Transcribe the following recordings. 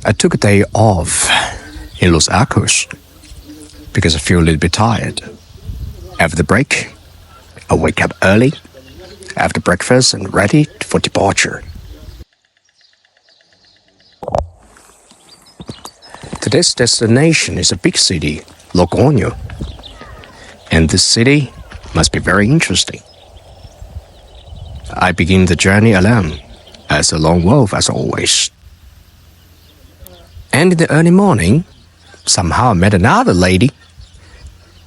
I took a day off in Los Arcos because I feel a little bit tired. After the break, I wake up early, after breakfast and ready for departure. Today's destination is a big city, Logroño. And this city must be very interesting. I begin the journey alone, as a lone wolf as always. And in the early morning, somehow I met another lady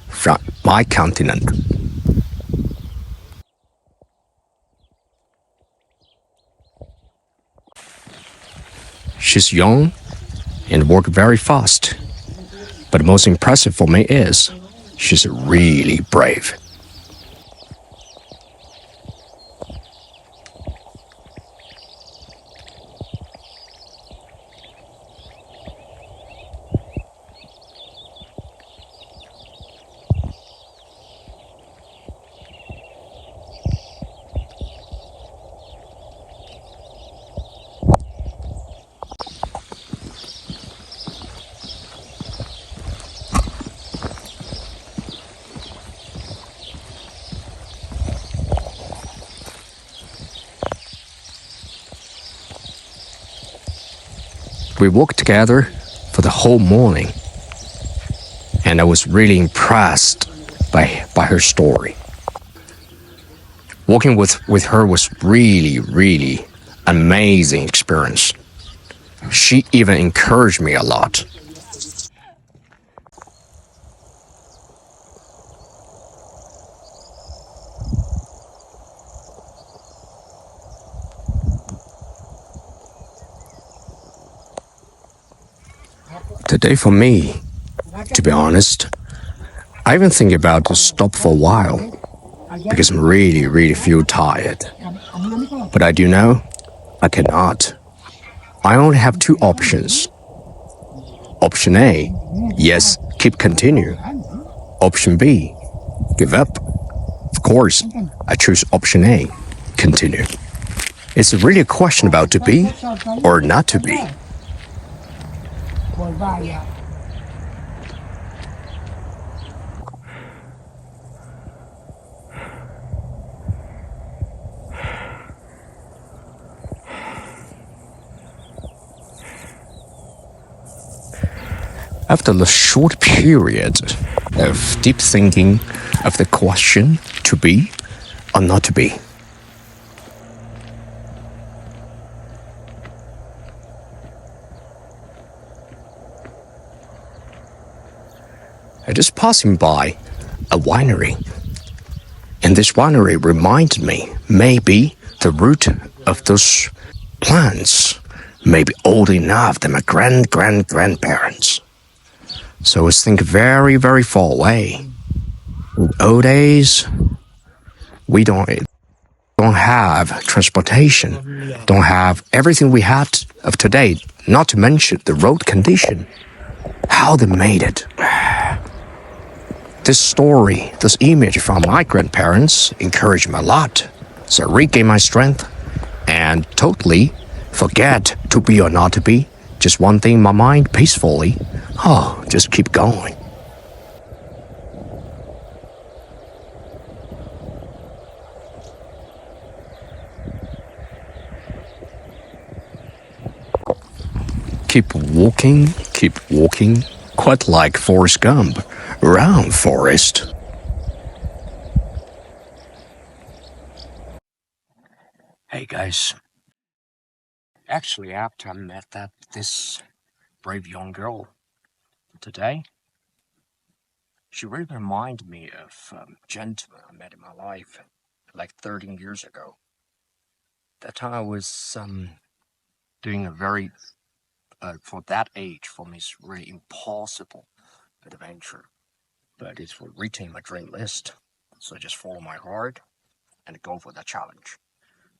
from my continent. She's young and works very fast. But the most impressive for me is she's really brave. We walked together for the whole morning, and I was really impressed by her story. Walking with her was really amazing experience. She even encouraged me a lot. Today for me, to be honest, I even think about to stop for a while because I'm really feel tired. But I do know I cannot. I only have two options. Option A, yes, keep continue. Option B, give up. Of course, I choose option A, continue. It's really a question about to be or not to be. After the short period of deep thinking of the question to be or not to be, I just passing by a winery, and this winery reminded me maybe the root of those plants may be old enough than my grandparents. So I was thinking very far away. In old days, we don't have transportation, don't have everything we have of today, not to mention the road condition. How they made it. This story, this image from my grandparents encouraged me a lot. So I regained my strength and totally forget to be or not to be. Just one thing in my mind peacefully. Just keep going. Keep walking, quite like Forrest Gump. Run, Forrest. Hey guys. Actually, after I met this brave young girl today, she really reminded me of a gentleman I met in my life like 13 years ago. That time I was doing a very, for that age, for me, it's really impossible adventure. But it's for retain my dream list. So just follow my heart and go for that challenge.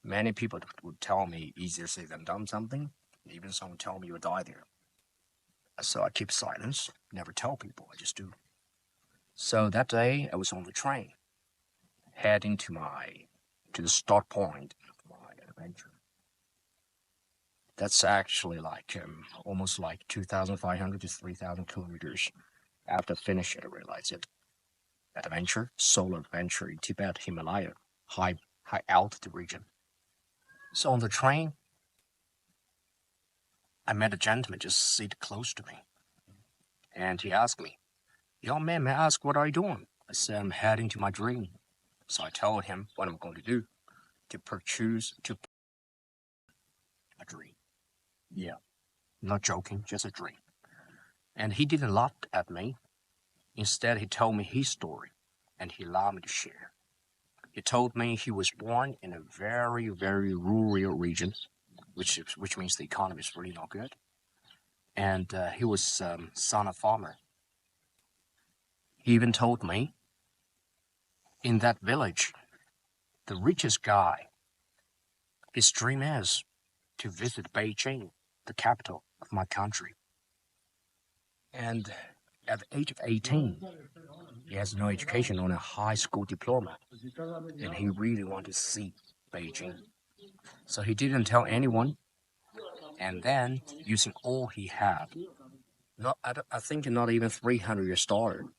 Many people would tell me easier said than done something. Even some tell me you'll die there. So I keep silence, never tell people, I just do. So that day I was on the train, heading to the start point of my adventure. That's actually like almost like 2,500 to 3,000 kilometers. After finishing it, I realized it. Adventure, solo adventure in Tibet, Himalaya, high altitude region. So on the train, I met a gentleman just sit close to me. And he asked me, "Young man, may I ask what are you doing?" I said, "I'm heading to my dream." So I told him what I'm going to do to a dream. Yeah, not joking, just a dream. And he didn't laugh at me. Instead, he told me his story, and he allowed me to share. He told me he was born in a very, very rural region, which means the economy is really not good. And he was son of farmer. He even told me in that village, the richest guy, his dream is to visit Beijing, the capital of my country. And at the age of 18, he has no education, on a high school diploma, and he really wanted to see Beijing. So he didn't tell anyone, and then using all he had, I think not even $300.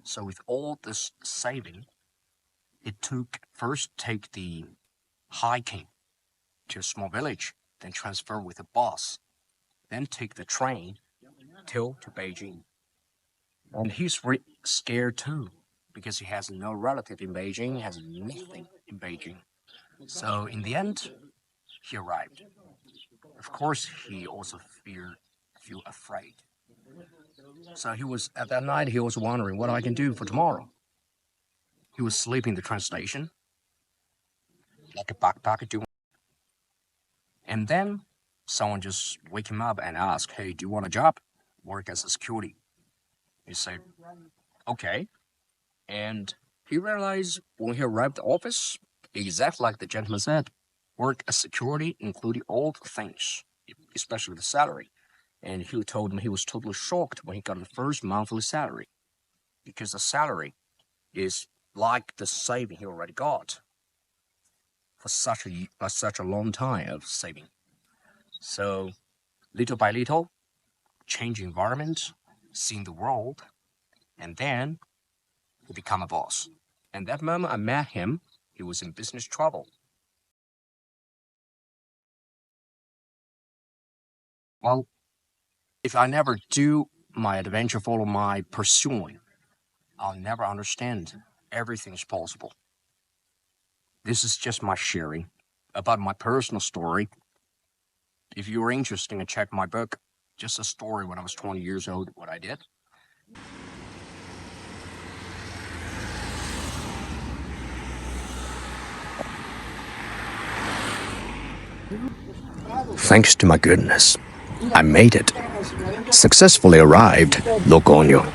So with all this saving, it took first take the hiking to a small village, then transfer with a bus, then take the train to Beijing. And he's scared too, because he has no relative in Beijing, has nothing in Beijing. So in the end, he arrived. Of course, he also feel afraid. So he was at that night. He was wondering what I can do for tomorrow. He was sleeping in the train station, like a backpacker doing. And then someone just wake him up and ask, "Hey, do you want a job? Work as a security?" He said, "Okay." And he realized when he arrived at the office, exactly like the gentleman said, work as security, including all the things, especially the salary. And he told me he was totally shocked when he got the first monthly salary, because the salary is like the saving he already got for such a long time of saving. So little by little, change environment, seeing the world, and then he become a boss. And that moment I met him, he was in business trouble. Well, if I never do my adventure, follow my pursuing, I'll never understand everything's possible. This is just my sharing about my personal story. If you're interested in check my book, just a story when I was 20 years old, what I did. Thanks to my goodness, I made it. Successfully arrived Logroño.